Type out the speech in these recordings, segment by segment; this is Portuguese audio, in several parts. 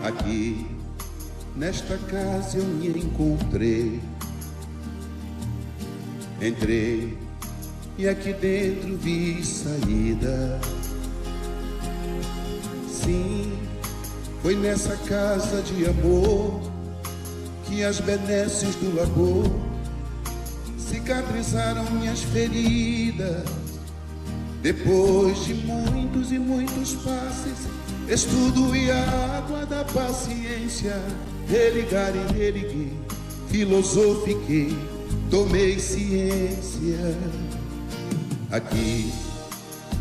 Aqui, nesta casa eu me encontrei. Entrei e aqui dentro vi saída. Sim, foi nessa casa de amor que as benesses do labor cicatrizaram minhas feridas. Depois de muitos e muitos passes, estudo e a água da paciência, religar e religuei, filosofiquei, tomei ciência. Aqui,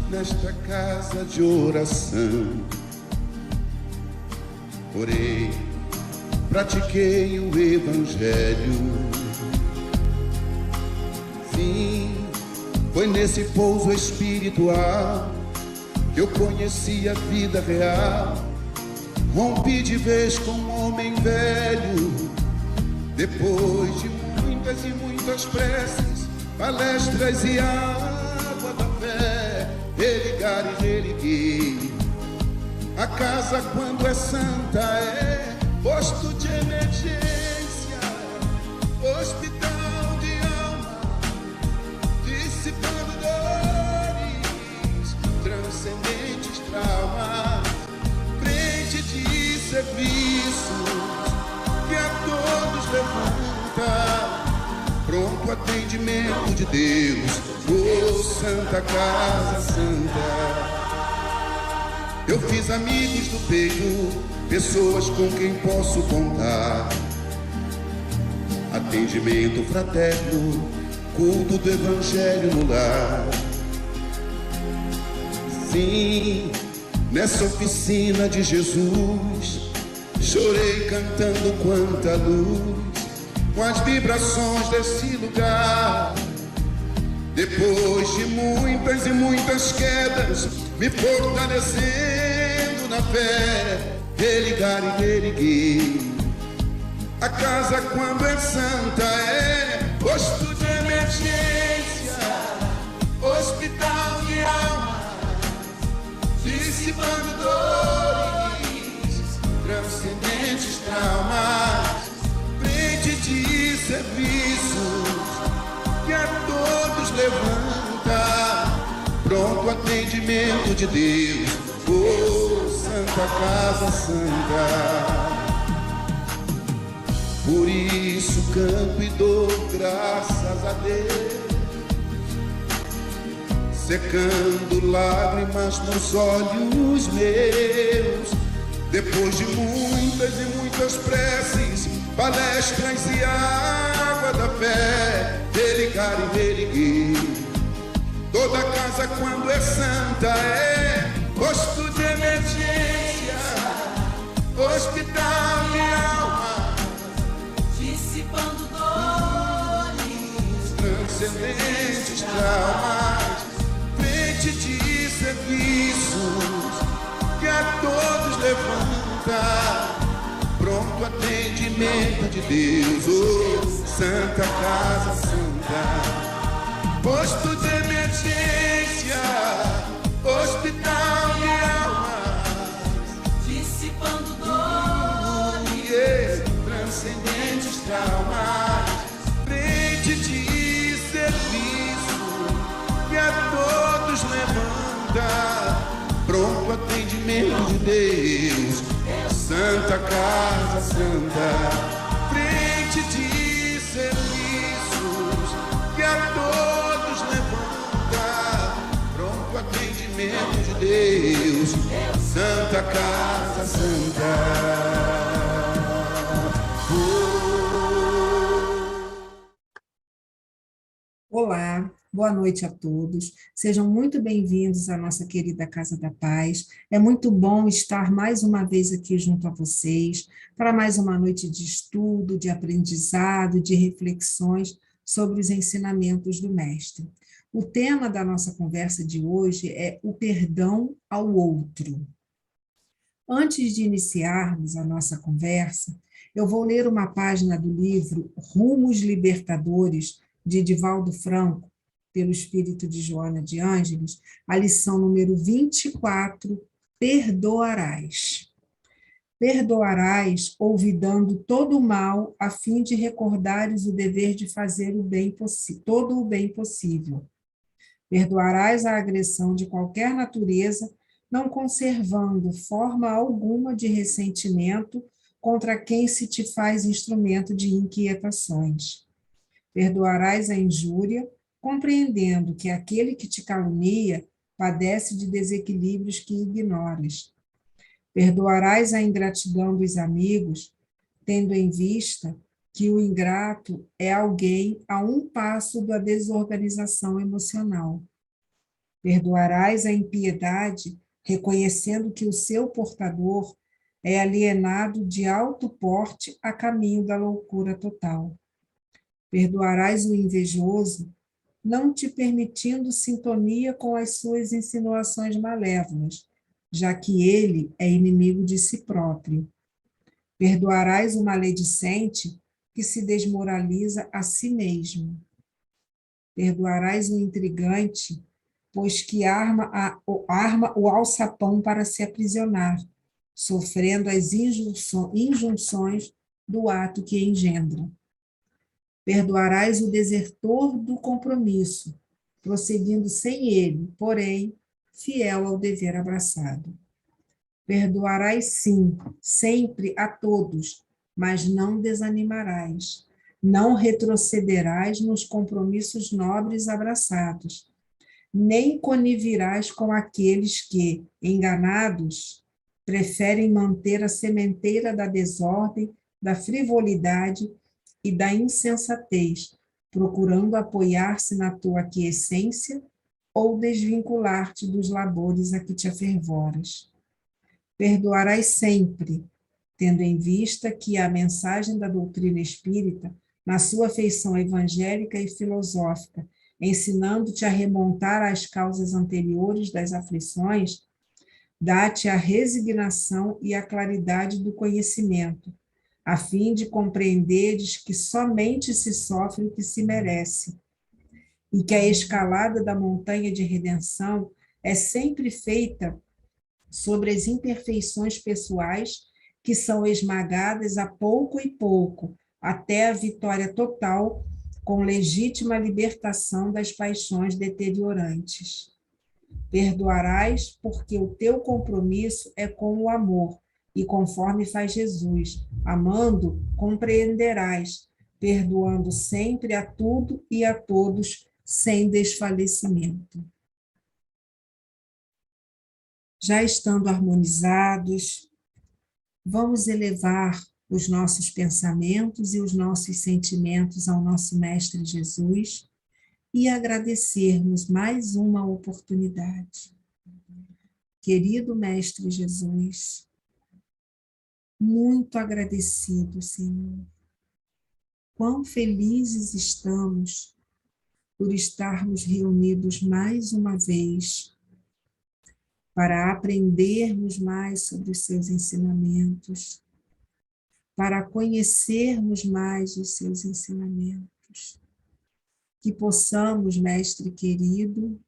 nesta casa de oração, orei, pratiquei o evangelho. Sim, foi nesse pouso espiritual que eu conheci a vida real. Rompi de vez com um homem velho. Depois de muitas e muitas preces, palestras e água da fé, religar e religuei. A casa, quando é santa, é posto de emergência, hospital de alma, dissipando dores, transcendentes traumas, frente de serviços que a todos levanta, pronto atendimento de Deus, oh Santa Casa Santa. Eu fiz amigos do peito, pessoas com quem posso contar. Atendimento fraterno, culto do evangelho no lar. Sim, nessa oficina de Jesus, chorei cantando quanta luz, com as vibrações desse lugar. Depois de muitas e muitas quedas, me fortalecendo na fé, religar e religuei. A casa, quando é santa, é posto de emergência, hospital de alma, dissipando dores, transcendentes traumas, frente de serviços que a todos levanta, pronto atendimento de Deus, oh Santa Casa Santa. Por isso canto e dou graças a Deus, secando lágrimas nos olhos meus. Depois de muitas e muitas preces, palestras e água da fé, religar e religuei. Toda casa, quando é santa, é posto de emergência, hospital de alma, dissipando dores, transcendentes traumas, frente de serviços que a todos levanta, pronto atendimento de Deus, oh Santa Casa Santa. Posto de emergência, hospital de almas, dissipando dores, transcendentes traumas, frente de serviço que a todos levanta, pronto atendimento de Deus, Santa Casa Santa, frente de serviços que a todos levanta, pronto atendimento de Deus, Santa Casa Santa. Olá, boa noite a todos. Sejam muito bem-vindos à nossa querida Casa da Paz. É muito bom estar mais uma vez aqui junto a vocês para mais uma noite de estudo, de aprendizado, de reflexões sobre os ensinamentos do Mestre. O tema da nossa conversa de hoje é o perdão ao outro. Antes de iniciarmos a nossa conversa, eu vou ler uma página do livro Rumos Libertadores, de Divaldo Franco, pelo espírito de Joana de Ângeles, a lição número 24, perdoarás. Perdoarás, olvidando todo o mal, a fim de recordares o dever de fazer o bem todo o bem possível. Perdoarás a agressão de qualquer natureza, não conservando forma alguma de ressentimento contra quem se te faz instrumento de inquietações. Perdoarás a injúria, compreendendo que aquele que te calunia padece de desequilíbrios que ignoras. Perdoarás a ingratidão dos amigos, tendo em vista que o ingrato é alguém a um passo da desorganização emocional. Perdoarás a impiedade, reconhecendo que o seu portador é alienado de alto porte a caminho da loucura total. Perdoarás o invejoso, não te permitindo sintonia com as suas insinuações malévolas, já que ele é inimigo de si próprio. Perdoarás o maledicente, que se desmoraliza a si mesmo. Perdoarás o intrigante, pois que arma o alçapão para se aprisionar, sofrendo as injunções do ato que engendra. Perdoarás o desertor do compromisso, prosseguindo sem ele, porém, fiel ao dever abraçado. Perdoarás, sim, sempre a todos, mas não desanimarás. Não retrocederás nos compromissos nobres abraçados, nem conivirás com aqueles que, enganados, preferem manter a sementeira da desordem, da frivolidade e da insensatez, procurando apoiar-se na tua aquiescência ou desvincular-te dos labores a que te afervoras. Perdoarás sempre, tendo em vista que a mensagem da doutrina espírita, na sua feição evangélica e filosófica, ensinando-te a remontar às causas anteriores das aflições, dá-te a resignação e a claridade do conhecimento, a fim de compreenderes que somente se sofre o que se merece, e que a escalada da montanha de redenção é sempre feita sobre as imperfeições pessoais que são esmagadas a pouco e pouco, até a vitória total, com legítima libertação das paixões deteriorantes. Perdoarás, porque o teu compromisso é com o amor, e conforme faz Jesus, amando, compreenderás, perdoando sempre a tudo e a todos, sem desfalecimento. Já estando harmonizados, vamos elevar os nossos pensamentos e os nossos sentimentos ao nosso Mestre Jesus e agradecermos mais uma oportunidade. Querido Mestre Jesus, muito agradecido, Senhor. Quão felizes estamos por estarmos reunidos mais uma vez para aprendermos mais sobre os seus ensinamentos, para conhecermos mais os seus ensinamentos. Que possamos, Mestre querido,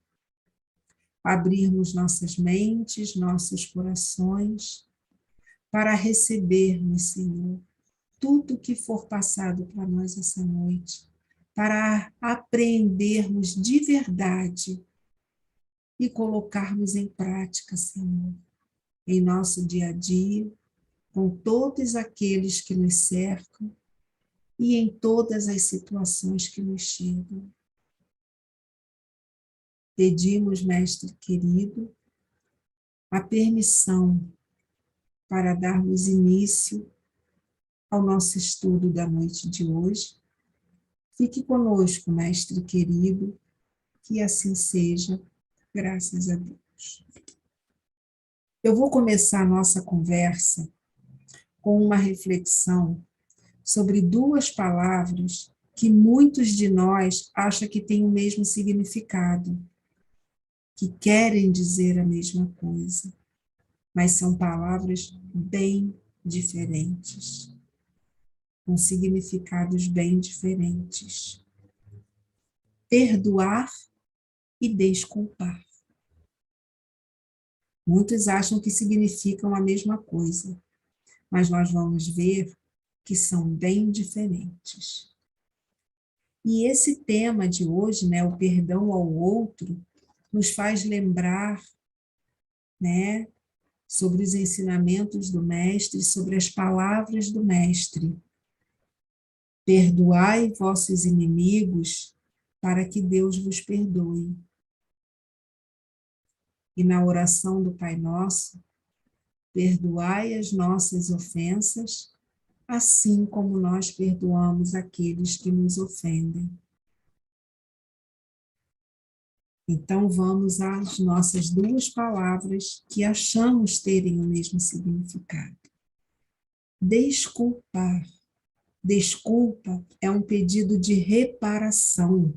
abrirmos nossas mentes, nossos corações, para recebermos, Senhor, tudo que for passado para nós essa noite, para aprendermos de verdade e colocarmos em prática, Senhor, em nosso dia a dia, com todos aqueles que nos cercam e em todas as situações que nos chegam. Pedimos, Mestre querido, a permissão para darmos início ao nosso estudo da noite de hoje. Fique conosco, Mestre querido, que assim seja, graças a Deus. Eu vou começar a nossa conversa com uma reflexão sobre duas palavras que muitos de nós acham que têm o mesmo significado, que querem dizer a mesma coisa, mas são palavras bem diferentes, com significados bem diferentes. Perdoar e desculpar. Muitos acham que significam a mesma coisa, mas nós vamos ver que são bem diferentes. E esse tema de hoje, né, o perdão ao outro, nos faz lembrar, né, sobre os ensinamentos do Mestre, sobre as palavras do Mestre. Perdoai vossos inimigos, para que Deus vos perdoe. E na oração do Pai Nosso, perdoai as nossas ofensas, assim como nós perdoamos aqueles que nos ofendem. Então, vamos às nossas duas palavras que achamos terem o mesmo significado. Desculpar. Desculpa é um pedido de reparação.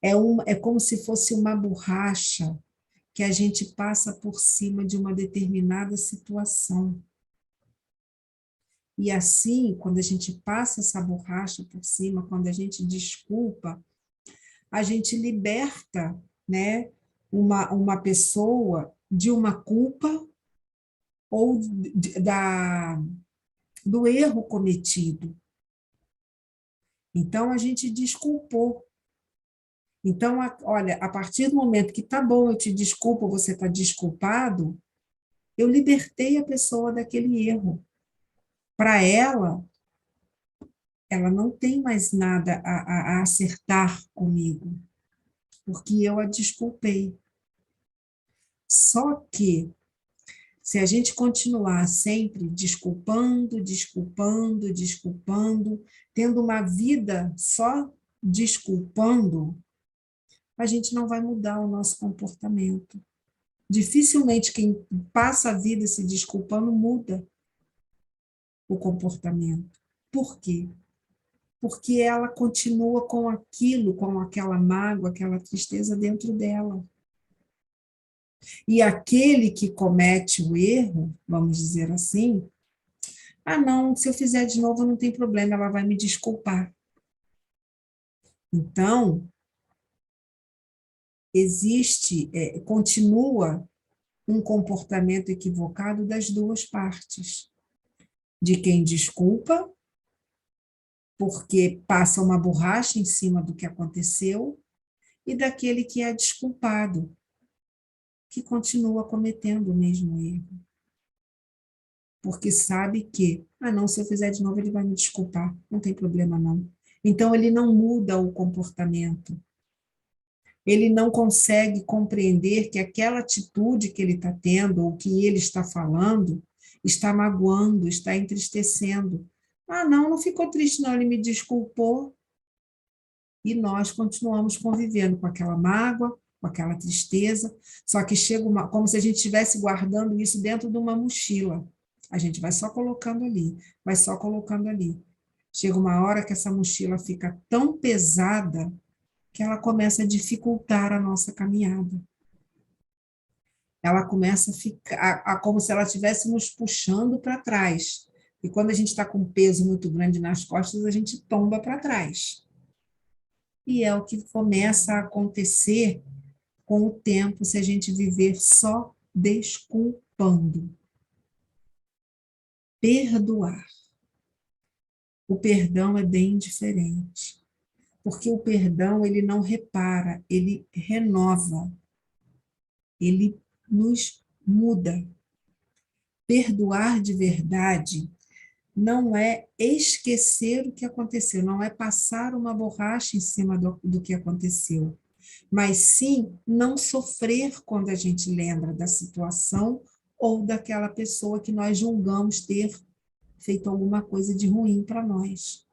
É como se fosse uma borracha que a gente passa por cima de uma determinada situação. E assim, quando a gente passa essa borracha por cima, quando a gente desculpa, a gente liberta, né, uma pessoa de uma culpa ou do erro cometido. Então, a gente desculpou. Então, olha, a partir do momento que tá bom, eu te desculpo, você está desculpado, eu libertei a pessoa daquele erro. Para ela não tem mais nada a acertar comigo, porque eu a desculpei. Só que, se a gente continuar sempre desculpando, desculpando, desculpando, tendo uma vida só desculpando, a gente não vai mudar o nosso comportamento. Dificilmente quem passa a vida se desculpando muda o comportamento. Por quê? Porque ela continua com aquilo, com aquela mágoa, aquela tristeza dentro dela. E aquele que comete o erro, vamos dizer assim, não, se eu fizer de novo não tem problema, ela vai me desculpar. Então, continua um comportamento equivocado das duas partes. De quem desculpa, porque passa uma borracha em cima do que aconteceu, e daquele que é desculpado, que continua cometendo o mesmo erro. Porque sabe que, não, se eu fizer de novo ele vai me desculpar, não tem problema não. Então ele não muda o comportamento. Ele não consegue compreender que aquela atitude que ele está tendo, ou que ele está falando, está magoando, está entristecendo. Não ficou triste não, ele me desculpou. E nós continuamos convivendo com aquela mágoa, com aquela tristeza, só que chega como se a gente estivesse guardando isso dentro de uma mochila. A gente vai só colocando ali, vai só colocando ali. Chega uma hora que essa mochila fica tão pesada que ela começa a dificultar a nossa caminhada. Ela começa a ficar como se ela estivesse nos puxando para trás. E quando a gente está com um peso muito grande nas costas, a gente tomba para trás. E é o que começa a acontecer com o tempo, se a gente viver só desculpando. Perdoar. O perdão é bem diferente, porque o perdão, ele não repara, ele renova, ele nos muda. Perdoar de verdade não é esquecer o que aconteceu, não é passar uma borracha em cima do que aconteceu, mas sim não sofrer quando a gente lembra da situação ou daquela pessoa que nós julgamos ter feito alguma coisa de ruim para nós.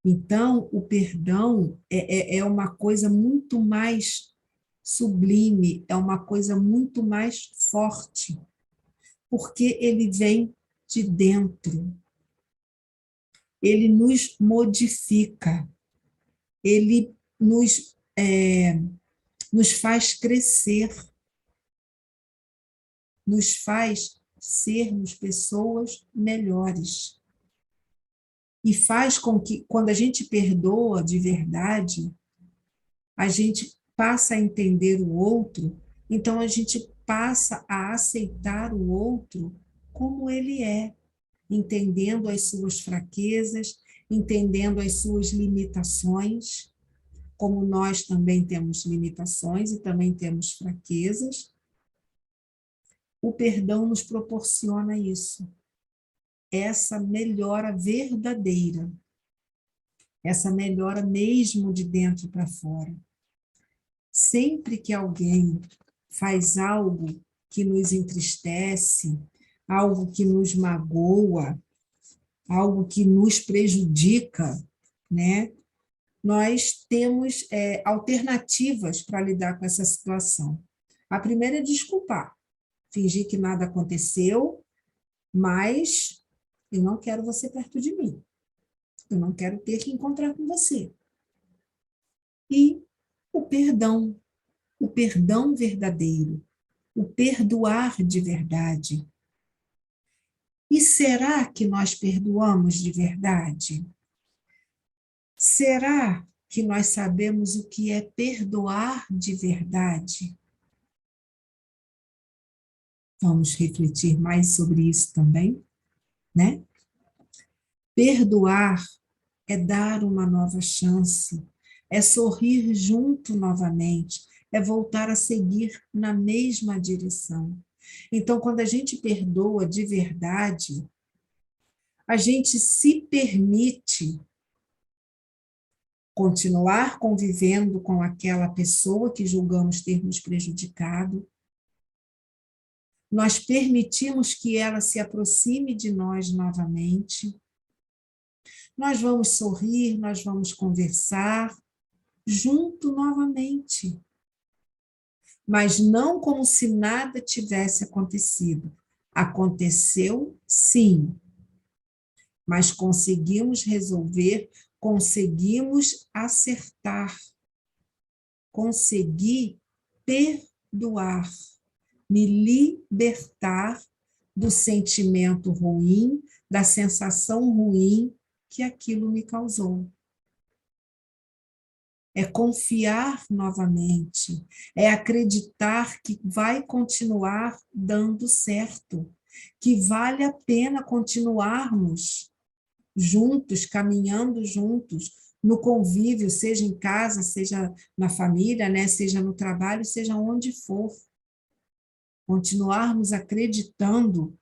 Então, o perdão é uma coisa muito mais sublime, é uma coisa muito mais forte, porque ele vem de dentro. Ele nos modifica, ele nos faz crescer, nos faz sermos pessoas melhores. E faz com que, quando a gente perdoa de verdade, a gente passa a entender o outro, então a gente passa a aceitar o outro como ele é, entendendo as suas fraquezas, entendendo as suas limitações, como nós também temos limitações e também temos fraquezas. O perdão nos proporciona isso, essa melhora verdadeira, essa melhora mesmo de dentro para fora. Sempre que alguém faz algo que nos entristece, algo que nos magoa, algo que nos prejudica, né? Nós temos alternativas para lidar com essa situação. A primeira é desculpar, fingir que nada aconteceu, mas eu não quero você perto de mim. Eu não quero ter que encontrar com você. E o perdão verdadeiro, o perdoar de verdade. E será que nós perdoamos de verdade? Será que nós sabemos o que é perdoar de verdade? Vamos refletir mais sobre isso também, né? Perdoar é dar uma nova chance, é sorrir junto novamente, é voltar a seguir na mesma direção. Então, quando a gente perdoa de verdade, a gente se permite continuar convivendo com aquela pessoa que julgamos ter nos prejudicado. Nós permitimos que ela se aproxime de nós novamente. Nós vamos sorrir, nós vamos conversar junto novamente. Mas não como se nada tivesse acontecido. Aconteceu, sim. Mas conseguimos resolver, conseguimos acertar. Consegui perdoar, me libertar do sentimento ruim, da sensação ruim que aquilo me causou. É confiar novamente, é acreditar que vai continuar dando certo, que vale a pena continuarmos juntos, caminhando juntos, no convívio, seja em casa, seja na família, né? Seja no trabalho, seja onde for. Continuarmos acreditando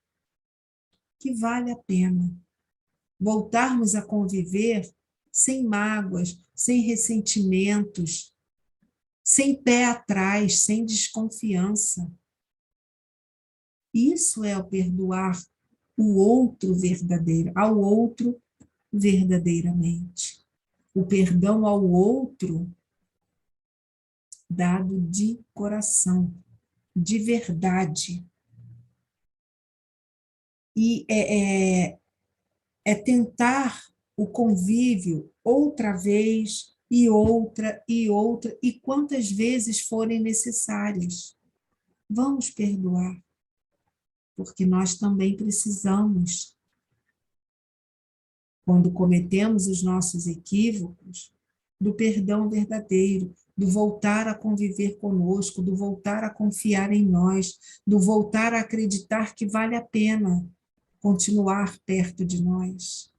que vale a pena. Voltarmos a conviver sem mágoas, sem ressentimentos, sem pé atrás, sem desconfiança. Isso é o perdoar o outro verdadeiro, ao outro verdadeiramente. O perdão ao outro dado de coração, de verdade. E é tentar o convívio outra vez, e outra, e quantas vezes forem necessárias. Vamos perdoar, porque nós também precisamos. Quando cometemos os nossos equívocos, do perdão verdadeiro, do voltar a conviver conosco, do voltar a confiar em nós, do voltar a acreditar que vale a pena continuar perto de nós.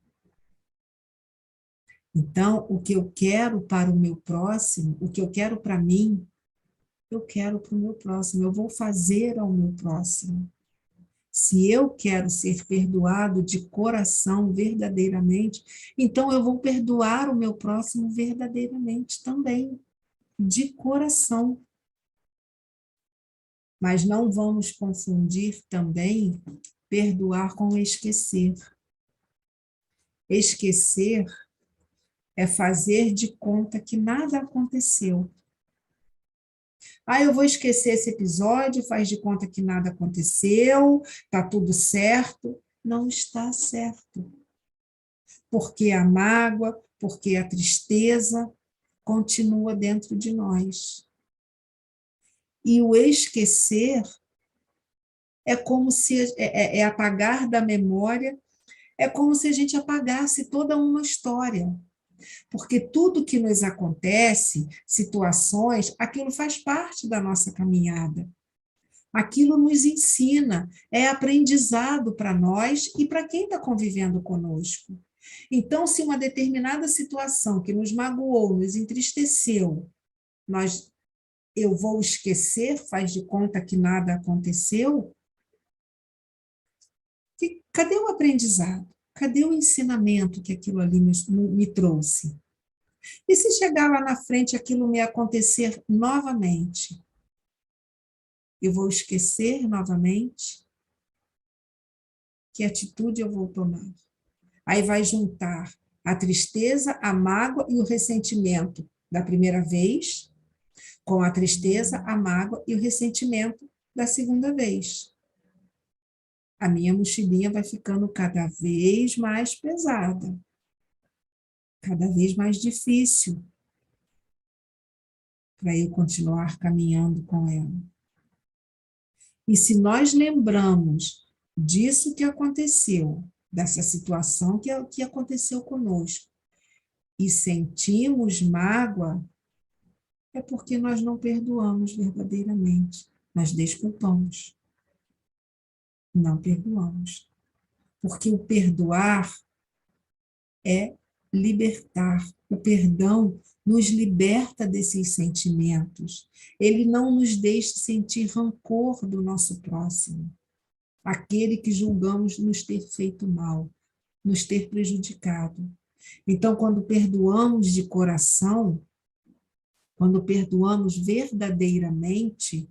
Então, o que eu quero para o meu próximo, o que eu quero para mim, eu quero para o meu próximo, eu vou fazer ao meu próximo. Se eu quero ser perdoado de coração verdadeiramente, então eu vou perdoar o meu próximo verdadeiramente também, de coração. Mas não vamos confundir também perdoar com esquecer. Esquecer é fazer de conta que nada aconteceu. Eu vou esquecer esse episódio, faz de conta que nada aconteceu, está tudo certo. Não está certo. Porque a mágoa, porque a tristeza continua dentro de nós. E o esquecer é como se é apagar da memória, é como se a gente apagasse toda uma história. Porque tudo que nos acontece, situações, aquilo faz parte da nossa caminhada. Aquilo nos ensina, é aprendizado para nós e para quem está convivendo conosco. Então, se uma determinada situação que nos magoou, nos entristeceu, eu vou esquecer, faz de conta que nada aconteceu, cadê o aprendizado? Cadê o ensinamento que aquilo ali me trouxe? E se chegar lá na frente aquilo me acontecer novamente? Eu vou esquecer novamente? Que atitude eu vou tomar? Aí vai juntar a tristeza, a mágoa e o ressentimento da primeira vez, com a tristeza, a mágoa e o ressentimento da segunda vez. A minha mochilinha vai ficando cada vez mais pesada, cada vez mais difícil para eu continuar caminhando com ela. E se nós lembramos disso que aconteceu, dessa situação que aconteceu conosco, e sentimos mágoa, é porque nós não perdoamos verdadeiramente. Nós desculpamos. Não perdoamos. Porque o perdoar é libertar. O perdão nos liberta desses sentimentos. Ele não nos deixa sentir rancor do nosso próximo, aquele que julgamos nos ter feito mal, nos ter prejudicado. Então, quando perdoamos de coração, quando perdoamos verdadeiramente,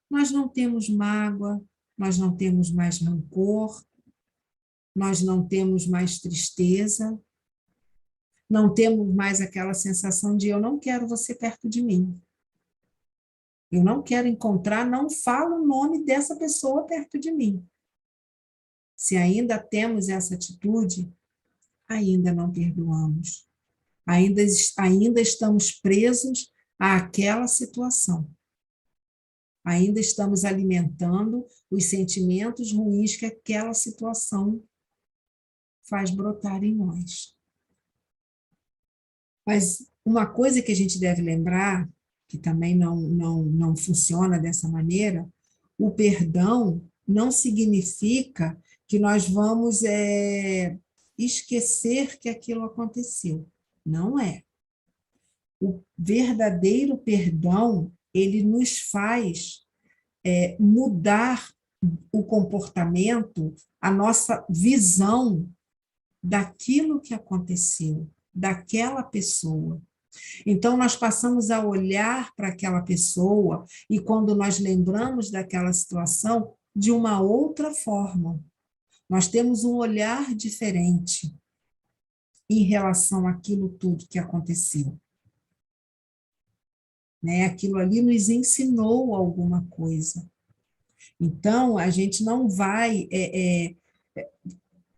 nós não temos mágoa, nós não temos mais rancor, nós não temos mais tristeza, não temos mais aquela sensação de eu não quero você perto de mim. Eu não quero encontrar, não falo o nome dessa pessoa perto de mim. Se ainda temos essa atitude, ainda não perdoamos. Ainda estamos presos àquela situação. Ainda estamos alimentando os sentimentos ruins que aquela situação faz brotar em nós. Mas uma coisa que a gente deve lembrar, que também não funciona dessa maneira, o perdão não significa que nós vamos esquecer que aquilo aconteceu. Não é. O verdadeiro perdão, ele nos faz mudar o comportamento, a nossa visão daquilo que aconteceu, daquela pessoa. Então, nós passamos a olhar para aquela pessoa e quando nós lembramos daquela situação, de uma outra forma. Nós temos um olhar diferente em relação àquilo tudo que aconteceu. Né? Aquilo ali nos ensinou alguma coisa. Então, a gente não vai,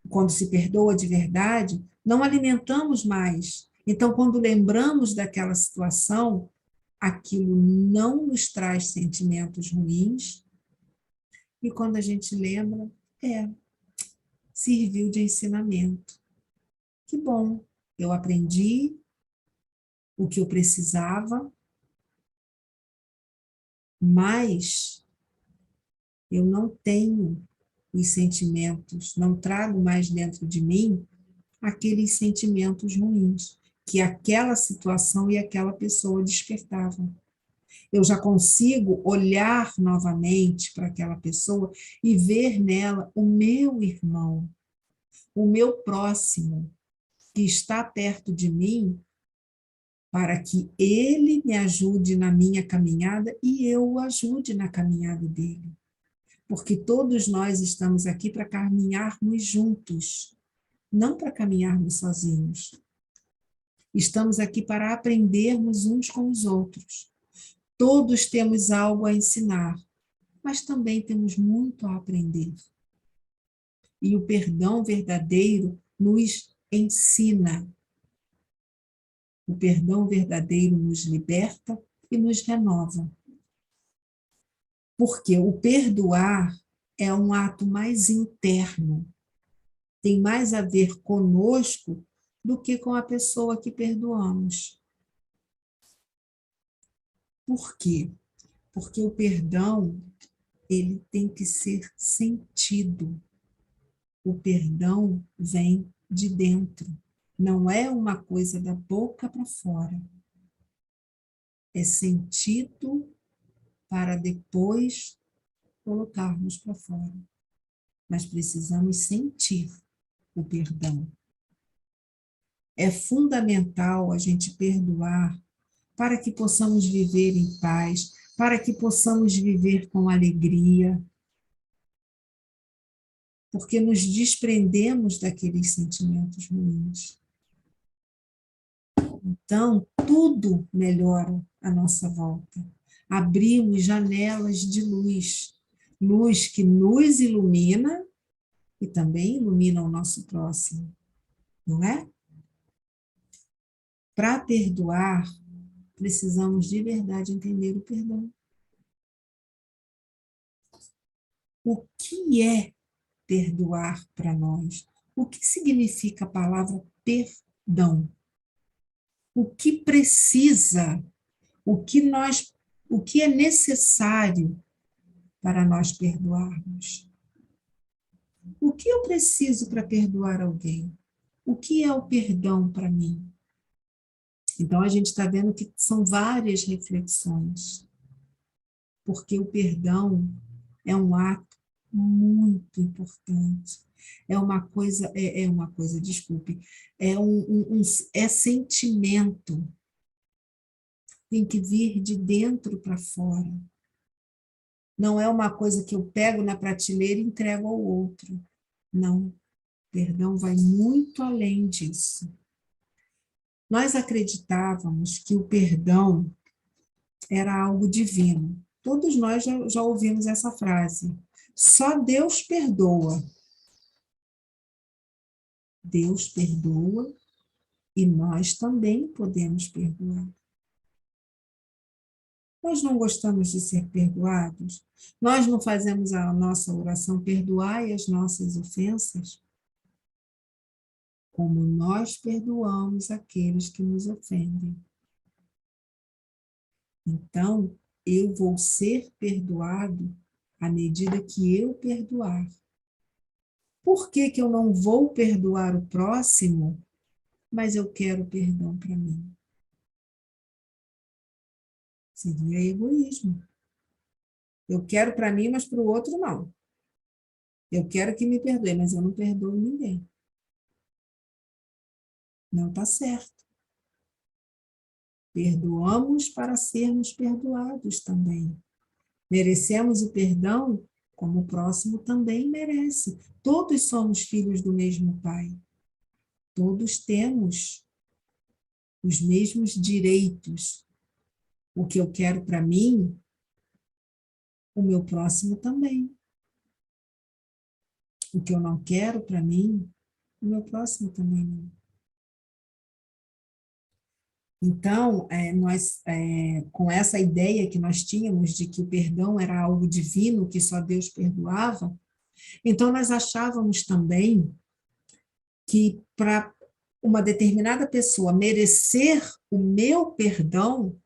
quando se perdoa de verdade, não alimentamos mais. Então, quando lembramos daquela situação, aquilo não nos traz sentimentos ruins, e quando a gente lembra, serviu de ensinamento. Que bom, eu aprendi o que eu precisava, mas eu não tenho os sentimentos, não trago mais dentro de mim aqueles sentimentos ruins que aquela situação e aquela pessoa despertavam. Eu já consigo olhar novamente para aquela pessoa e ver nela o meu irmão, o meu próximo, que está perto de mim, para que ele me ajude na minha caminhada e eu o ajude na caminhada dele. Porque todos nós estamos aqui para caminharmos juntos, não para caminharmos sozinhos. Estamos aqui para aprendermos uns com os outros. Todos temos algo a ensinar, mas também temos muito a aprender. E o perdão verdadeiro nos ensina. O perdão verdadeiro nos liberta e nos renova. Porque o perdoar é um ato mais interno, tem mais a ver conosco do que com a pessoa que perdoamos. Por quê? Porque o perdão, ele tem que ser sentido. O perdão vem de dentro. Não é uma coisa da boca para fora. É sentido para depois colocarmos para fora. Mas precisamos sentir o perdão. É fundamental a gente perdoar para que possamos viver em paz, para que possamos viver com alegria, porque nos desprendemos daqueles sentimentos ruins. Então, tudo melhora à nossa volta. Abrimos janelas de luz, luz que nos ilumina e também ilumina o nosso próximo, não é? Para perdoar, precisamos de verdade entender o perdão. O que é perdoar para nós? O que significa a palavra perdão? O que precisa, o que é necessário para nós perdoarmos? O que eu preciso para perdoar alguém? O que é o perdão para mim? Então, a gente está vendo que são várias reflexões, porque o perdão é um ato muito importante. Desculpe, é sentimento. Tem que vir de dentro para fora. Não é uma coisa que eu pego na prateleira e entrego ao outro. Não. Perdão vai muito além disso. Nós acreditávamos que o perdão era algo divino. Todos nós já ouvimos essa frase. Só Deus perdoa. Deus perdoa e nós também podemos perdoar. Nós não gostamos de ser perdoados? Nós não fazemos a nossa oração perdoai as nossas ofensas? Como nós perdoamos aqueles que nos ofendem. Então, eu vou ser perdoado à medida que eu perdoar. Por que que eu não vou perdoar o próximo, mas eu quero perdão para mim? Seria egoísmo. Eu quero para mim, mas para o outro não. Eu quero que me perdoe, mas eu não perdoo ninguém. Não está certo. Perdoamos para sermos perdoados também. Merecemos o perdão como o próximo também merece. Todos somos filhos do mesmo Pai. Todos temos os mesmos direitos. O que eu quero para mim, o meu próximo também. O que eu não quero para mim, o meu próximo também não. Então, com essa ideia que nós tínhamos de que o perdão era algo divino, que só Deus perdoava, então nós achávamos também que para uma determinada pessoa merecer o meu perdão,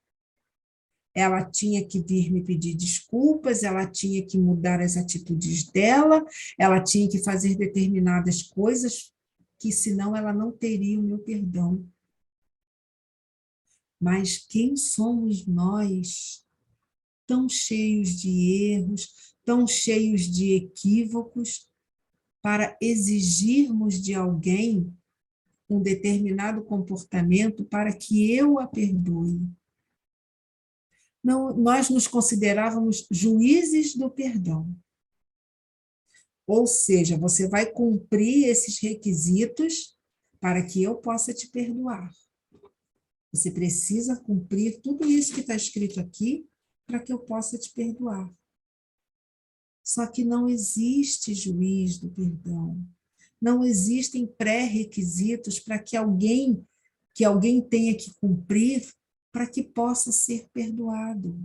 ela tinha que vir me pedir desculpas, ela tinha que mudar as atitudes dela, ela tinha que fazer determinadas coisas, que senão ela não teria o meu perdão. Mas quem somos nós, tão cheios de erros, tão cheios de equívocos, para exigirmos de alguém um determinado comportamento para que eu a perdoe? Não, nós nos considerávamos juízes do perdão. Ou seja, você vai cumprir esses requisitos para que eu possa te perdoar. Você precisa cumprir tudo isso que está escrito aqui para que eu possa te perdoar. Só que não existe juiz do perdão. Não existem pré-requisitos para que alguém tenha que cumprir para que possa ser perdoado.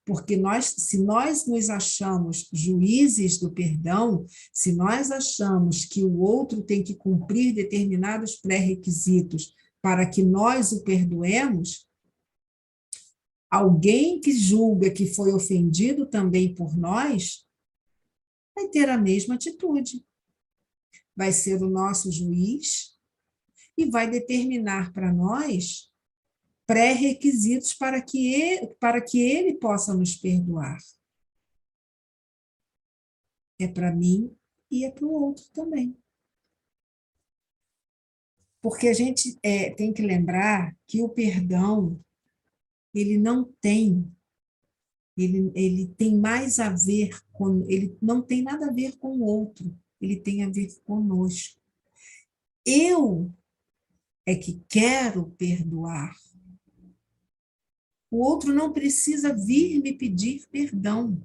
Porque se nós nos achamos juízes do perdão, se nós achamos que o outro tem que cumprir determinados pré-requisitos para que nós o perdoemos, alguém que julga que foi ofendido também por nós vai ter a mesma atitude. Vai ser o nosso juiz e vai determinar para nós pré-requisitos para que ele possa nos perdoar. É para mim e é para o outro também. Porque a gente tem que lembrar que o perdão, ele não tem, ele tem mais a ver com, ele não tem nada a ver com o outro, ele tem a ver conosco. Eu é que quero perdoar. O outro não precisa vir me pedir perdão.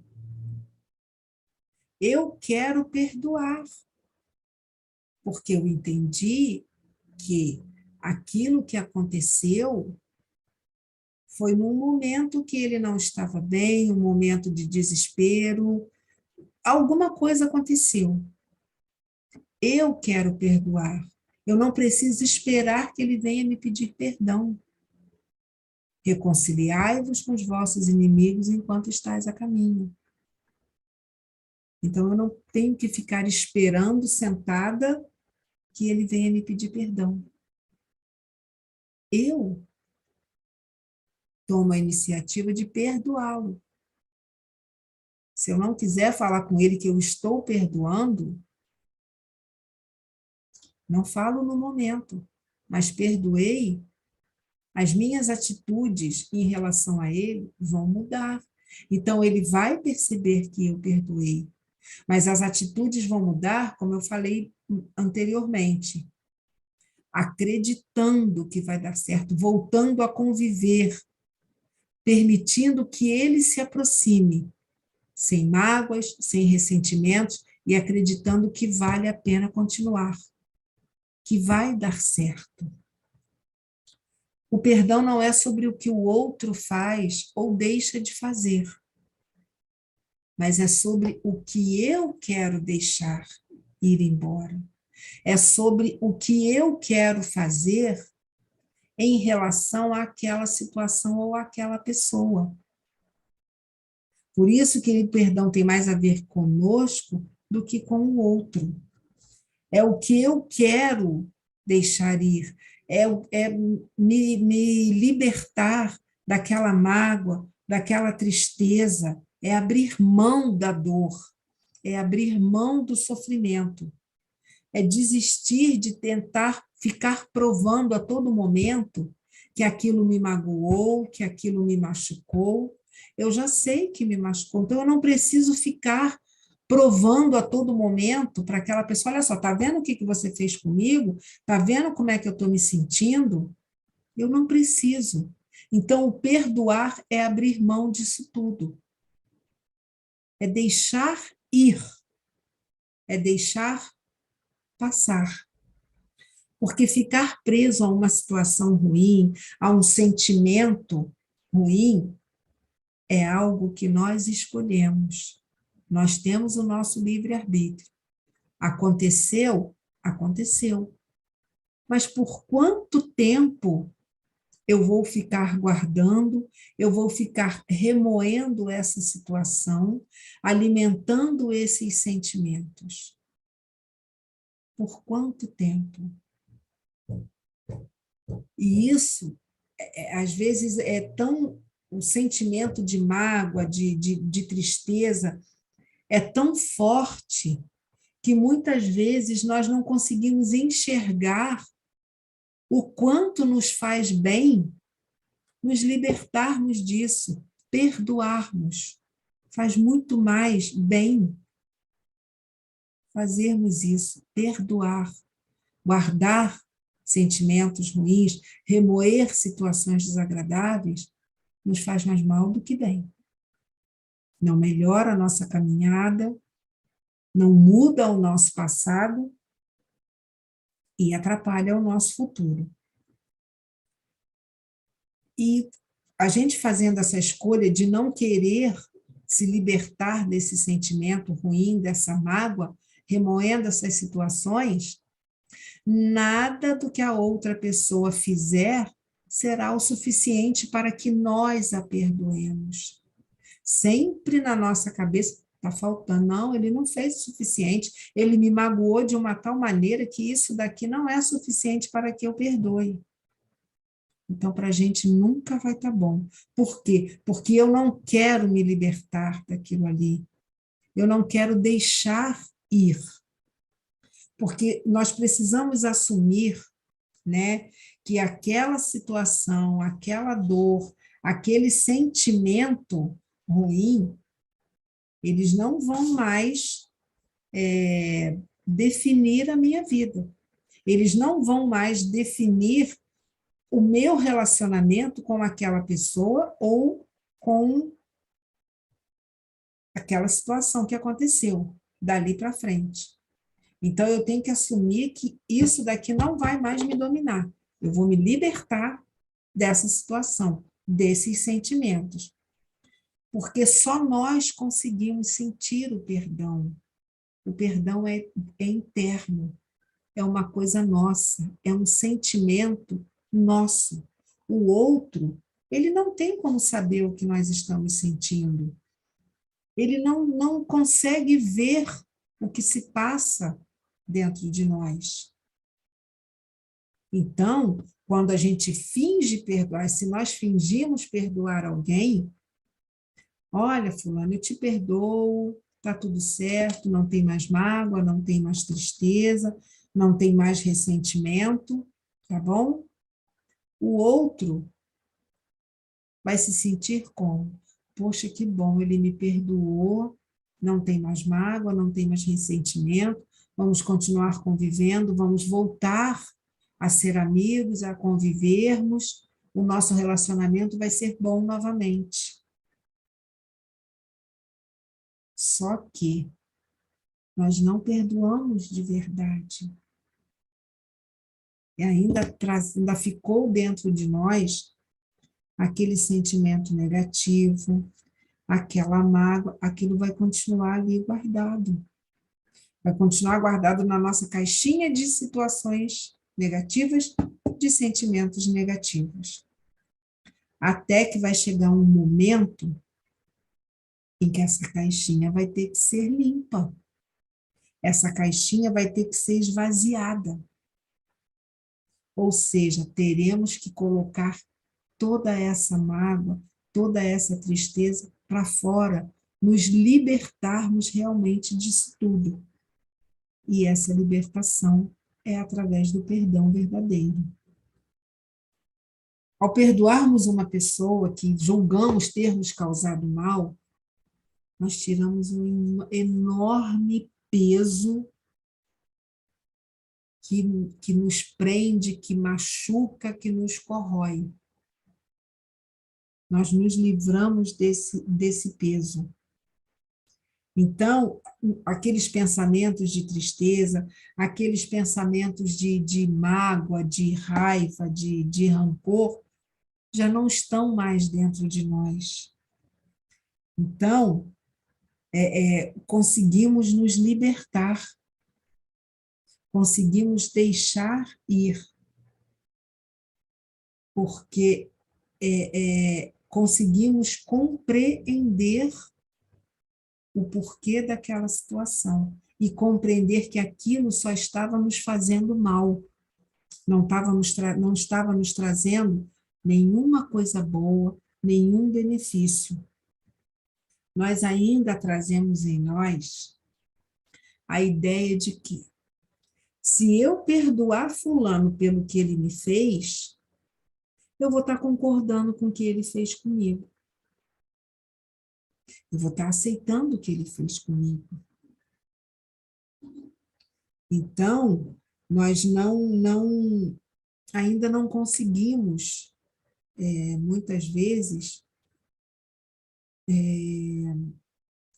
Eu quero perdoar, porque eu entendi que aquilo que aconteceu foi num momento que ele não estava bem, um momento de desespero, alguma coisa aconteceu. Eu quero perdoar. Eu não preciso esperar que ele venha me pedir perdão. Reconciliai-vos com os vossos inimigos enquanto estáis a caminho. Então, eu não tenho que ficar esperando, sentada, que ele venha me pedir perdão. Eu tomo a iniciativa de perdoá-lo. Se eu não quiser falar com ele que eu estou perdoando, não falo no momento, mas perdoei, as minhas atitudes em relação a ele vão mudar. Então, ele vai perceber que eu perdoei. Mas as atitudes vão mudar, como eu falei anteriormente, acreditando que vai dar certo, voltando a conviver, permitindo que ele se aproxime, sem mágoas, sem ressentimentos, e acreditando que vale a pena continuar, que vai dar certo. O perdão não é sobre o que o outro faz ou deixa de fazer, mas é sobre o que eu quero deixar ir embora. É sobre o que eu quero fazer em relação àquela situação ou àquela pessoa. Por isso que o perdão tem mais a ver conosco do que com o outro. É o que eu quero deixar ir, é me libertar daquela mágoa, daquela tristeza, é abrir mão da dor, é abrir mão do sofrimento, é desistir de tentar ficar provando a todo momento que aquilo me magoou, que aquilo me machucou. Eu já sei que me machucou, então eu não preciso ficar provando a todo momento para aquela pessoa, olha só, tá vendo o que você fez comigo? Tá vendo como é que eu estou me sentindo? Eu não preciso. Então, o perdoar é abrir mão disso tudo. É deixar ir. É deixar passar. Porque ficar preso a uma situação ruim, a um sentimento ruim, é algo que nós escolhemos. Nós temos o nosso livre-arbítrio. Aconteceu? Aconteceu. Mas por quanto tempo eu vou ficar guardando, eu vou ficar remoendo essa situação, alimentando esses sentimentos? Por quanto tempo? E isso, às vezes, é tão... O sentimento de mágoa, de tristeza, é tão forte que muitas vezes nós não conseguimos enxergar o quanto nos faz bem nos libertarmos disso, perdoarmos. Faz muito mais bem fazermos isso, perdoar, guardar sentimentos ruins, remoer situações desagradáveis, nos faz mais mal do que bem. Não melhora a nossa caminhada, não muda o nosso passado e atrapalha o nosso futuro. E a gente fazendo essa escolha de não querer se libertar desse sentimento ruim, dessa mágoa, remoendo essas situações, nada do que a outra pessoa fizer será o suficiente para que nós a perdoemos. Sempre na nossa cabeça está faltando, não, ele não fez o suficiente, ele me magoou de uma tal maneira que isso daqui não é suficiente para que eu perdoe. Então, para a gente nunca vai estar bom. Por quê? Porque eu não quero me libertar daquilo ali. Eu não quero deixar ir. Porque nós precisamos assumir, né, que aquela situação, aquela dor, aquele sentimento ruim, eles não vão mais definir a minha vida. Eles não vão mais definir o meu relacionamento com aquela pessoa ou com aquela situação que aconteceu dali para frente. Então, eu tenho que assumir que isso daqui não vai mais me dominar. Eu vou me libertar dessa situação, desses sentimentos. Porque só nós conseguimos sentir o perdão. O perdão é interno, é uma coisa nossa, é um sentimento nosso. O outro, ele não tem como saber o que nós estamos sentindo. Ele não consegue ver o que se passa dentro de nós. Então, quando a gente finge perdoar, se nós fingirmos perdoar alguém, olha, fulano, eu te perdoo, está tudo certo, não tem mais mágoa, não tem mais tristeza, não tem mais ressentimento, tá bom? O outro vai se sentir como? Poxa, que bom, ele me perdoou, não tem mais mágoa, não tem mais ressentimento, vamos continuar convivendo, vamos voltar a ser amigos, a convivermos, o nosso relacionamento vai ser bom novamente. Só que nós não perdoamos de verdade. E ainda ficou dentro de nós aquele sentimento negativo, aquela mágoa, aquilo vai continuar ali guardado. Vai continuar guardado na nossa caixinha de situações negativas, de sentimentos negativos. Até que vai chegar um momento em que essa caixinha vai ter que ser limpa. Essa caixinha vai ter que ser esvaziada. Ou seja, teremos que colocar toda essa mágoa, toda essa tristeza para fora, nos libertarmos realmente disso tudo. E essa libertação é através do perdão verdadeiro. Ao perdoarmos uma pessoa que julgamos ter nos causado mal, nós tiramos um enorme peso que nos prende, que machuca, que nos corrói. Nós nos livramos desse peso. Então, aqueles pensamentos de tristeza, aqueles pensamentos de mágoa, de raiva, de rancor, já não estão mais dentro de nós. Então, conseguimos nos libertar, conseguimos deixar ir, porque conseguimos compreender o porquê daquela situação e compreender que aquilo só estava nos fazendo mal, não estava nos trazendo nenhuma coisa boa, nenhum benefício. Nós ainda trazemos em nós a ideia de que, se eu perdoar fulano pelo que ele me fez, eu vou estar concordando com o que ele fez comigo. Eu vou estar aceitando o que ele fez comigo. Então, nós ainda não conseguimos, muitas vezes,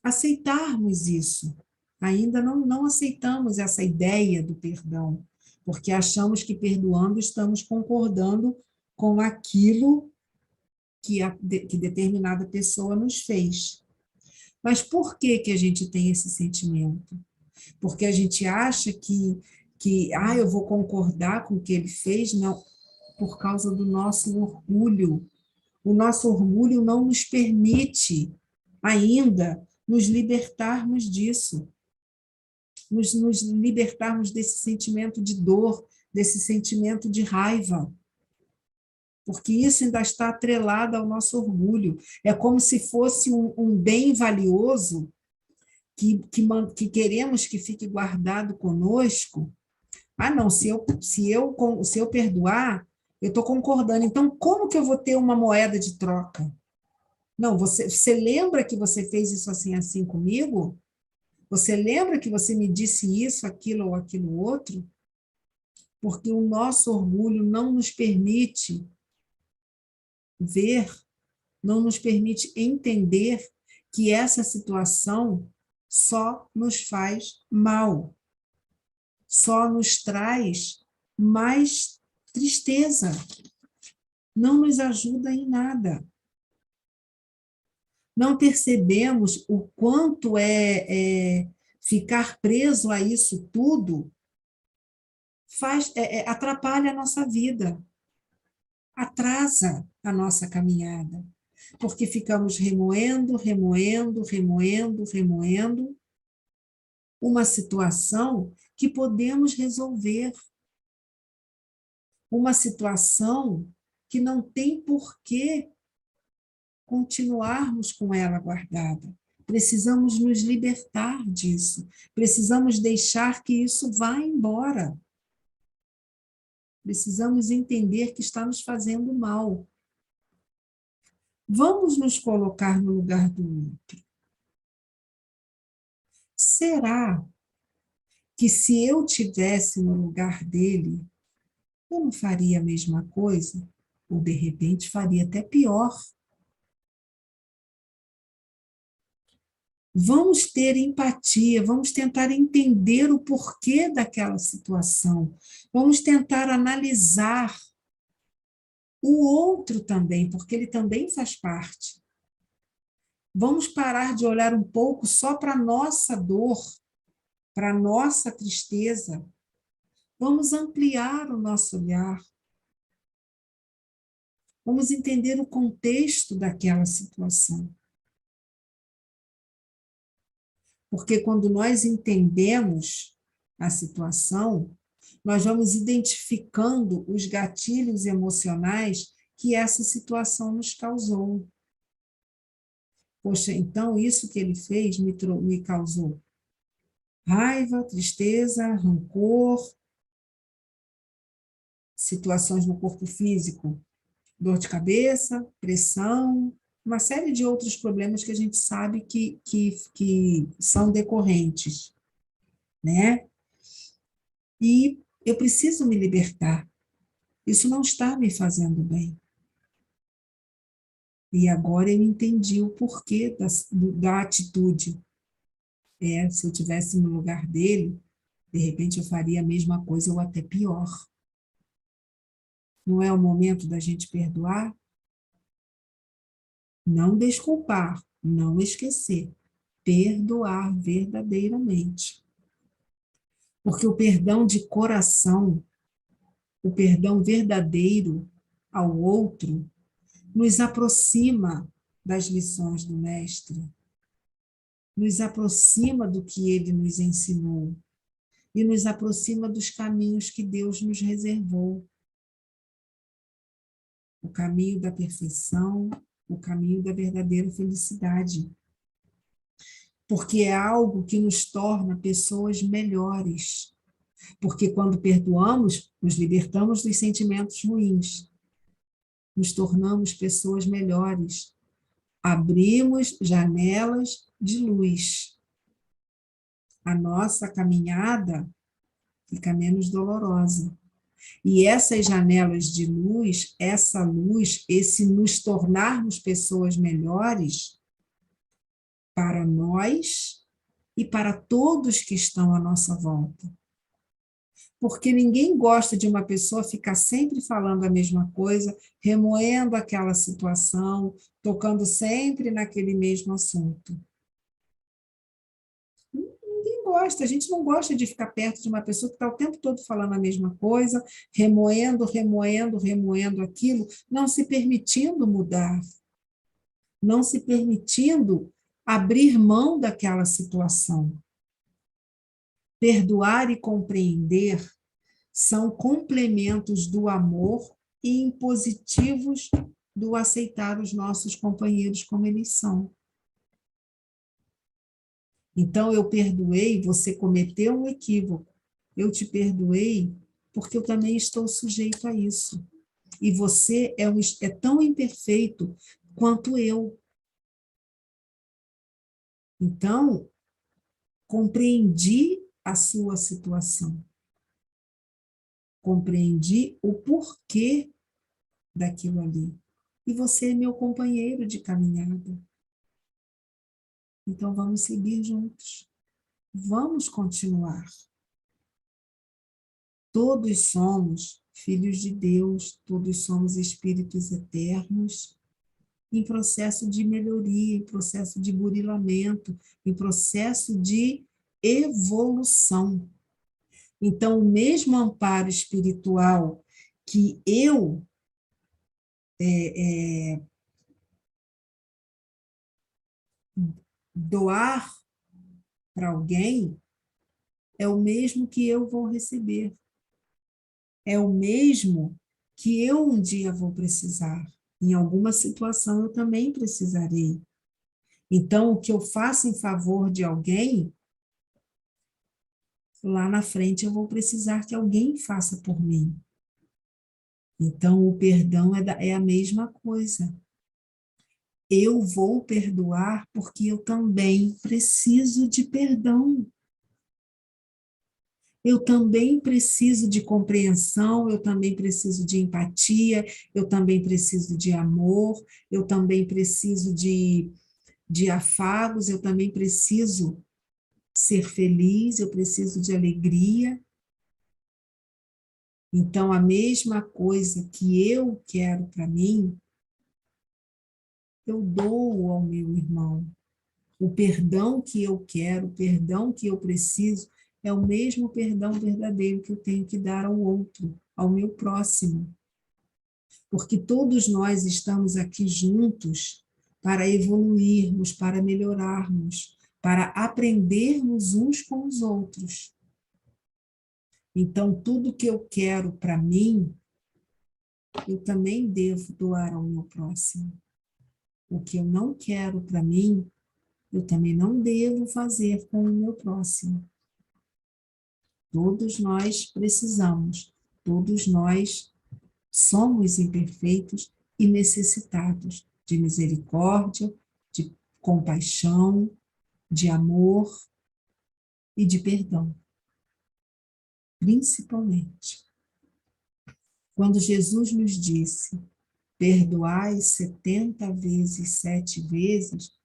aceitarmos isso. Ainda não aceitamos essa ideia do perdão, porque achamos que perdoando estamos concordando com aquilo que determinada pessoa nos fez. Mas por que que a gente tem esse sentimento? Porque a gente acha que eu vou concordar com o que ele fez? Não, por causa do nosso orgulho. O nosso orgulho não nos permite ainda nos libertarmos disso, nos libertarmos desse sentimento de dor, desse sentimento de raiva, porque isso ainda está atrelado ao nosso orgulho. É como se fosse um bem valioso que queremos que fique guardado conosco. Não, se eu perdoar, eu estou concordando. Então, como que eu vou ter uma moeda de troca? Não, você lembra que você fez isso assim, assim comigo? Você lembra que você me disse isso, aquilo ou aquilo outro? Porque o nosso orgulho não nos permite ver, não nos permite entender que essa situação só nos faz mal, só nos traz mais tristeza, não nos ajuda em nada. Não percebemos o quanto ficar preso a isso tudo atrapalha a nossa vida, atrasa a nossa caminhada, porque ficamos remoendo uma situação que podemos resolver, uma situação que não tem por que continuarmos com ela guardada. Precisamos nos libertar disso, precisamos deixar que isso vá embora. Precisamos entender que está nos fazendo mal. Vamos nos colocar no lugar do outro. Será que se eu tivesse no lugar dele, eu não faria a mesma coisa? Ou, de repente, faria até pior? Vamos ter empatia, vamos tentar entender o porquê daquela situação, vamos tentar analisar o outro também, porque ele também faz parte. Vamos parar de olhar um pouco só para a nossa dor, para a nossa tristeza. Vamos ampliar o nosso olhar. Vamos entender o contexto daquela situação. Porque quando nós entendemos a situação, nós vamos identificando os gatilhos emocionais que essa situação nos causou. Poxa, então isso que ele fez me causou raiva, tristeza, rancor, situações no corpo físico, dor de cabeça, pressão, uma série de outros problemas que a gente sabe que são decorrentes, né? E eu preciso me libertar. Isso não está me fazendo bem. E agora eu entendi o porquê da atitude. Se eu estivesse no lugar dele, de repente eu faria a mesma coisa ou até pior. Não é o momento da gente perdoar? Não desculpar, não esquecer. Perdoar verdadeiramente. Porque o perdão de coração, o perdão verdadeiro ao outro, nos aproxima das lições do Mestre, nos aproxima do que ele nos ensinou e nos aproxima dos caminhos que Deus nos reservou. O caminho da perfeição, o caminho da verdadeira felicidade. Porque é algo que nos torna pessoas melhores. Porque quando perdoamos, nos libertamos dos sentimentos ruins. Nos tornamos pessoas melhores. Abrimos janelas de luz. A nossa caminhada fica menos dolorosa. E essas janelas de luz, essa luz, esse nos tornarmos pessoas melhores para nós e para todos que estão à nossa volta. porque ninguém gosta de uma pessoa ficar sempre falando a mesma coisa, remoendo aquela situação, tocando sempre naquele mesmo assunto. Ninguém gosta, a gente não gosta de ficar perto de uma pessoa que está o tempo todo falando a mesma coisa, remoendo aquilo, não se permitindo mudar, não se permitindo abrir mão daquela situação. Perdoar e compreender são complementos do amor e impositivos do aceitar os nossos companheiros como eles são. Então, eu perdoei, você cometeu um equívoco. Eu te perdoei porque eu também estou sujeito a isso. E você é tão imperfeito quanto eu. Então, compreendi a sua situação. Compreendi o porquê daquilo ali. E você é meu companheiro de caminhada. Então, vamos seguir juntos. Vamos continuar. Todos somos filhos de Deus, todos somos espíritos eternos, em processo de melhoria, em processo de burilamento, em processo de evolução. Então, o mesmo amparo espiritual que eu doar para alguém, é o mesmo que eu vou receber. É o mesmo que eu um dia vou precisar. Em alguma situação eu também precisarei. Então, o que eu faço em favor de alguém, lá na frente eu vou precisar que alguém faça por mim. Então, o perdão é a mesma coisa. Eu vou perdoar porque eu também preciso de perdão. Eu também preciso de compreensão, eu também preciso de empatia, eu também preciso de amor, eu também preciso de afagos, eu também preciso ser feliz, eu preciso de alegria. Então, a mesma coisa que eu quero para mim, eu dou ao meu irmão. O perdão que eu quero, o perdão que eu preciso, é o mesmo perdão verdadeiro que eu tenho que dar ao outro, ao meu próximo. Porque todos nós estamos aqui juntos para evoluirmos, para melhorarmos, para aprendermos uns com os outros. Então, tudo que eu quero para mim, eu também devo doar ao meu próximo. O que eu não quero para mim, eu também não devo fazer com o meu próximo. Todos nós precisamos, todos nós somos imperfeitos e necessitados de misericórdia, de compaixão, de amor e de perdão, principalmente. Quando Jesus nos disse, perdoai 70 vezes, 7 vezes,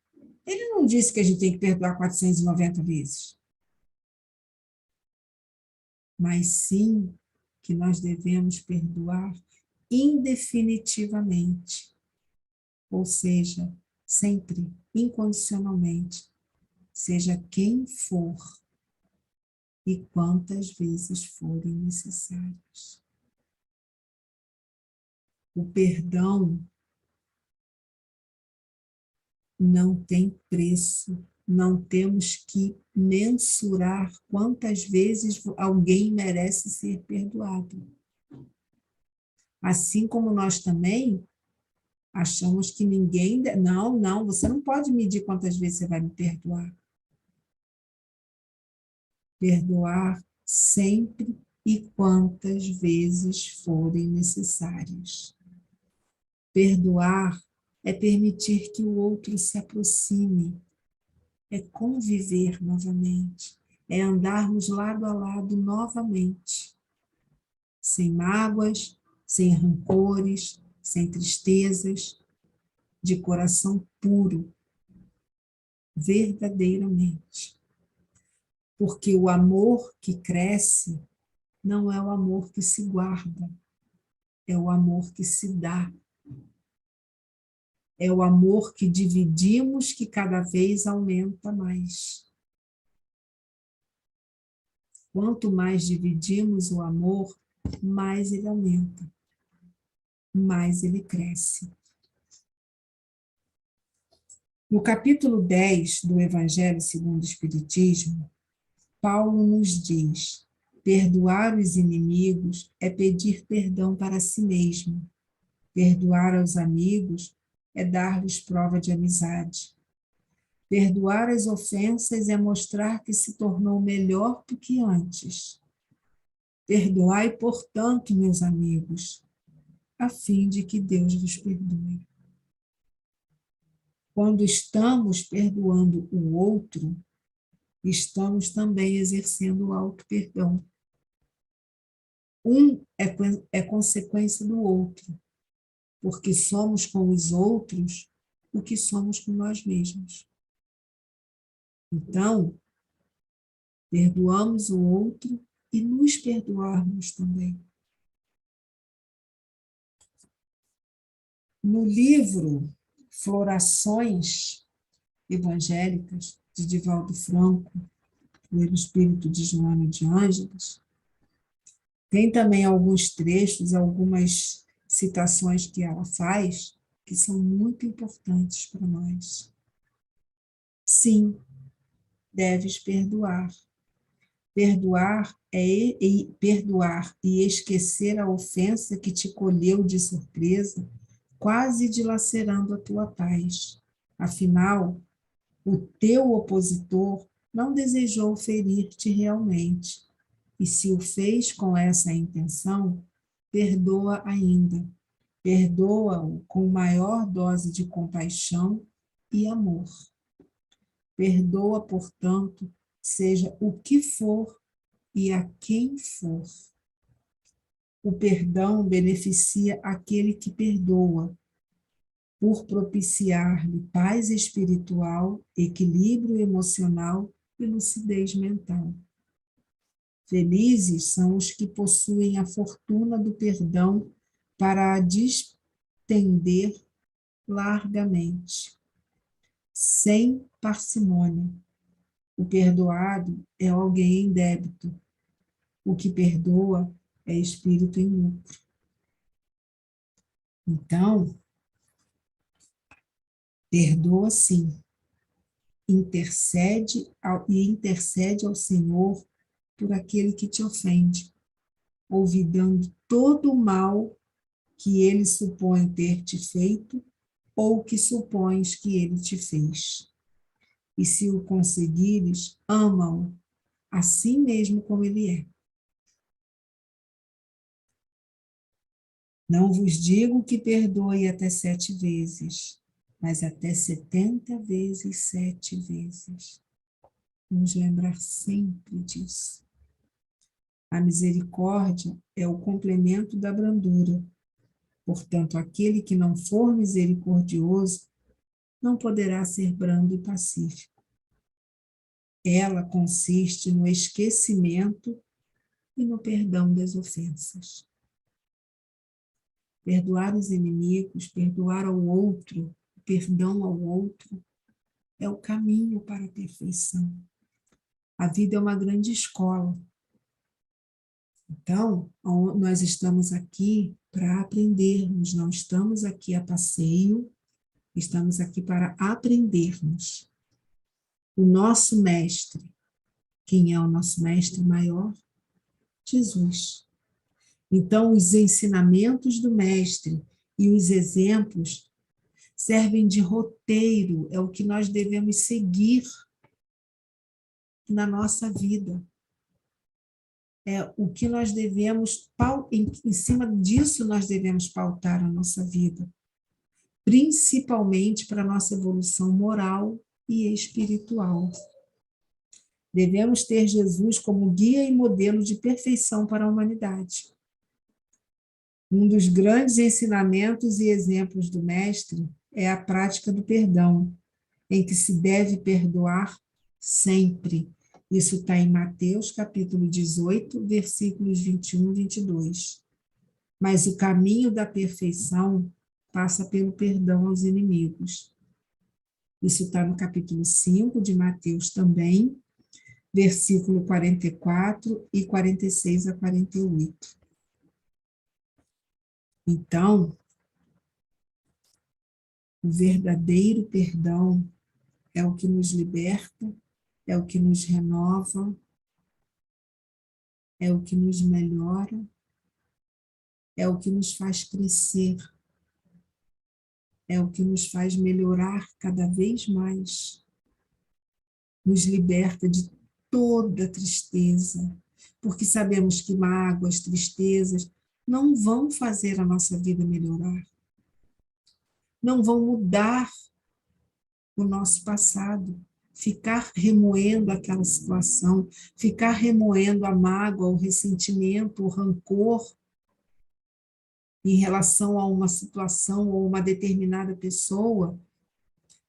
ele não disse que a gente tem que perdoar 490 vezes, mas sim que nós devemos perdoar indefinitivamente, ou seja, sempre, incondicionalmente, seja quem for e quantas vezes forem necessárias. O perdão não tem preço, não temos que mensurar quantas vezes alguém merece ser perdoado. Assim como nós também achamos que ninguém... Não, você não pode medir quantas vezes você vai me perdoar. Perdoar sempre e quantas vezes forem necessárias. Perdoar é permitir que o outro se aproxime, é conviver novamente, é andarmos lado a lado novamente, sem mágoas, sem rancores, sem tristezas, de coração puro, verdadeiramente. Porque o amor que cresce não é o amor que se guarda, é o amor que se dá. É o amor que dividimos que cada vez aumenta mais. Quanto mais dividimos o amor, mais ele aumenta, mais ele cresce. No capítulo 10 do Evangelho segundo o Espiritismo, Paulo nos diz: perdoar os inimigos é pedir perdão para si mesmo. Perdoar aos amigos é dar-lhes prova de amizade. Perdoar as ofensas é mostrar que se tornou melhor do que antes. Perdoai, portanto, meus amigos, a fim de que Deus vos perdoe. Quando estamos perdoando o outro, estamos também exercendo o auto-perdão. Um é consequência do outro, porque somos com os outros o que somos com nós mesmos. Então, perdoamos o outro e nos perdoarmos também. No livro Florações Evangélicas, de Divaldo Franco, pelo espírito de Joana de Ângeles, tem também alguns trechos, algumas citações que ela faz, que são muito importantes para nós. Sim, deves perdoar. Perdoar e esquecer a ofensa que te colheu de surpresa, quase dilacerando a tua paz. Afinal, o teu opositor não desejou ferir-te realmente, e se o fez com essa intenção, perdoa ainda. Perdoa-o com maior dose de compaixão e amor. Perdoa, portanto, seja o que for e a quem for. O perdão beneficia aquele que perdoa, por propiciar-lhe paz espiritual, equilíbrio emocional e lucidez mental. Felizes são os que possuem a fortuna do perdão para a distender largamente, sem parcimônia. O perdoado é alguém em débito. O que perdoa é espírito em lucro. Então, perdoa sim. Intercede ao Senhor por aquele que te ofende, olvidando todo o mal que ele supõe ter te feito ou que supões que ele te fez. E se o conseguires, ama-o, assim mesmo como ele é. Não vos digo que perdoe até 7 vezes, mas até 70 vezes 7 vezes. Vamos lembrar sempre disso. A misericórdia é o complemento da brandura. Portanto, aquele que não for misericordioso não poderá ser brando e pacífico. Ela consiste no esquecimento e no perdão das ofensas. Perdoar os inimigos, perdoar ao outro, perdão ao outro, é o caminho para a perfeição. A vida é uma grande escola. Então, nós estamos aqui para aprendermos, não estamos aqui a passeio, estamos aqui para aprendermos. O nosso mestre, quem é o nosso mestre maior? Jesus. Então, os ensinamentos do mestre e os exemplos servem de roteiro, é o que nós devemos seguir na nossa vida. É o que nós devemos, em cima disso nós devemos pautar a nossa vida, principalmente para a nossa evolução moral e espiritual. Devemos ter Jesus como guia e modelo de perfeição para a humanidade. Um dos grandes ensinamentos e exemplos do mestre é a prática do perdão, em que se deve perdoar sempre, Isso está em Mateus, capítulo 18, versículos 21 e 22. Mas o caminho da perfeição passa pelo perdão aos inimigos. Isso está no capítulo 5 de Mateus também, versículo 44 e 46 a 48. Então, o verdadeiro perdão é o que nos liberta, é o que nos renova, é o que nos melhora, é o que nos faz crescer, é o que nos faz melhorar cada vez mais, nos liberta de toda tristeza, porque sabemos que mágoas, tristezas não vão fazer a nossa vida melhorar, não vão mudar o nosso passado. Ficar remoendo aquela situação, ficar remoendo a mágoa, o ressentimento, o rancor em relação a uma situação ou uma determinada pessoa,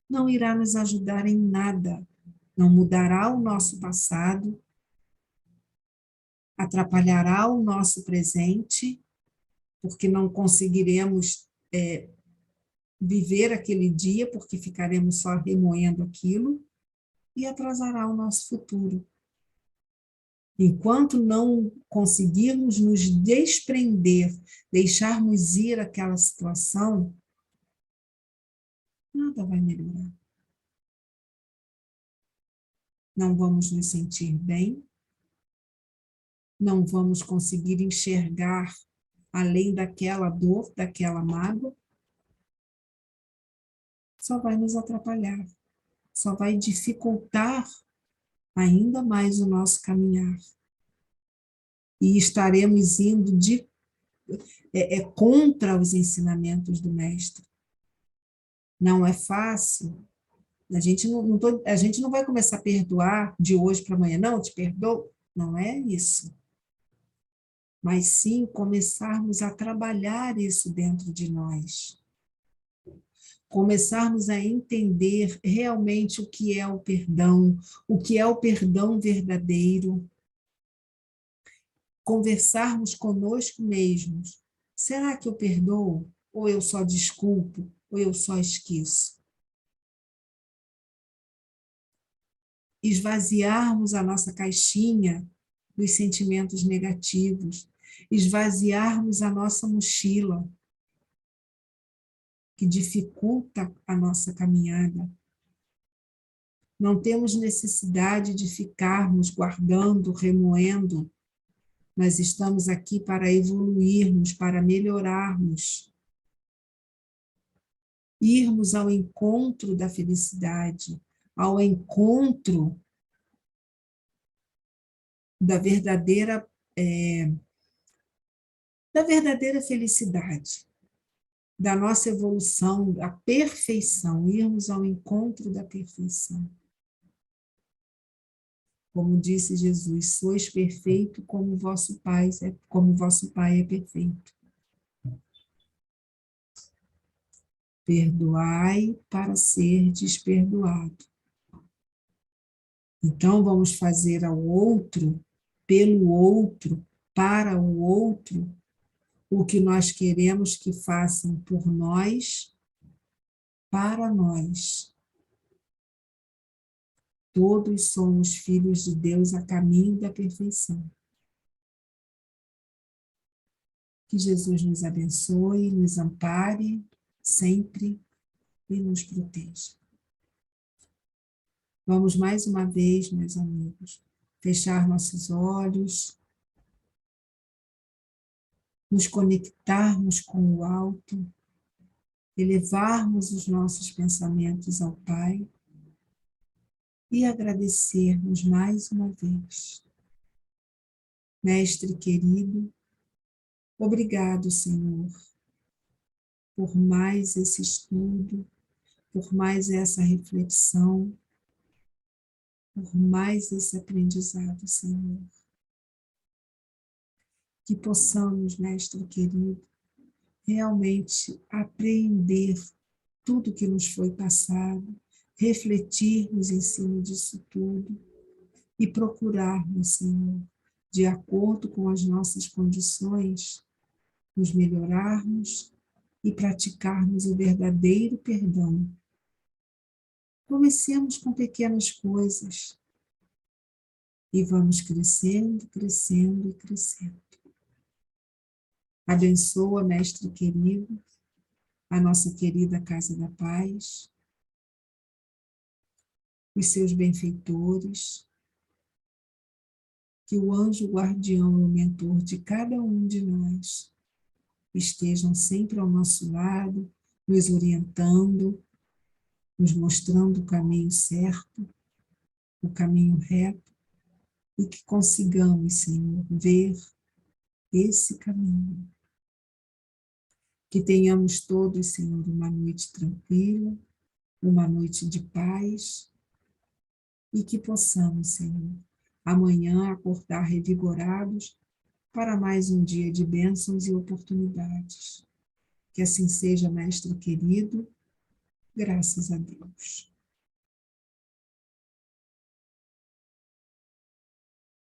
não irá nos ajudar em nada, não mudará o nosso passado, atrapalhará o nosso presente, porque não conseguiremos viver aquele dia, porque ficaremos só remoendo aquilo, e atrasará o nosso futuro. Enquanto não conseguirmos nos desprender, deixarmos ir aquela situação, nada vai melhorar. Não vamos nos sentir bem, não vamos conseguir enxergar além daquela dor, daquela mágoa, só vai nos atrapalhar, só vai dificultar ainda mais o nosso caminhar. E estaremos indo contra os ensinamentos do Mestre. Não é fácil. A gente não vai começar a perdoar de hoje para amanhã. Não, eu te perdoo. Não é isso. Mas sim começarmos a trabalhar isso dentro de nós. Começarmos a entender realmente o que é o perdão verdadeiro. Conversarmos conosco mesmos. Será que eu perdoo? Ou eu só desculpo? Ou eu só esqueço? Esvaziarmos a nossa caixinha dos sentimentos negativos, esvaziarmos a nossa mochila, que dificulta a nossa caminhada. Não temos necessidade de ficarmos guardando, remoendo, mas estamos aqui para evoluirmos, para melhorarmos, irmos ao encontro da felicidade, ao encontro da verdadeira felicidade, da nossa evolução, da perfeição, irmos ao encontro da perfeição. Como disse Jesus, sois perfeito como vosso Pai é perfeito. Perdoai para serdes perdoado. Então, vamos fazer ao outro, pelo outro, para o outro, o que nós queremos que façam por nós, para nós. Todos somos filhos de Deus a caminho da perfeição. Que Jesus nos abençoe, nos ampare sempre e nos proteja. Vamos mais uma vez, meus amigos, fechar nossos olhos, nos conectarmos com o alto, elevarmos os nossos pensamentos ao Pai e agradecermos mais uma vez. Mestre querido, obrigado, Senhor, por mais esse estudo, por mais essa reflexão, por mais esse aprendizado, Senhor. Que possamos, Mestre querido, realmente apreender tudo que nos foi passado, refletirmos em cima disso tudo e procurarmos, Senhor, de acordo com as nossas condições, nos melhorarmos e praticarmos o verdadeiro perdão. Comecemos com pequenas coisas e vamos crescendo, crescendo e crescendo. Abençoa, Mestre querido, a nossa querida Casa da Paz, os seus benfeitores, que o anjo guardião e o mentor de cada um de nós estejam sempre ao nosso lado, nos orientando, nos mostrando o caminho certo, o caminho reto, e que consigamos, Senhor, ver esse caminho. Que tenhamos todos, Senhor, uma noite tranquila, uma noite de paz, e que possamos, Senhor, amanhã acordar revigorados para mais um dia de bênçãos e oportunidades. Que assim seja, Mestre querido, graças a Deus.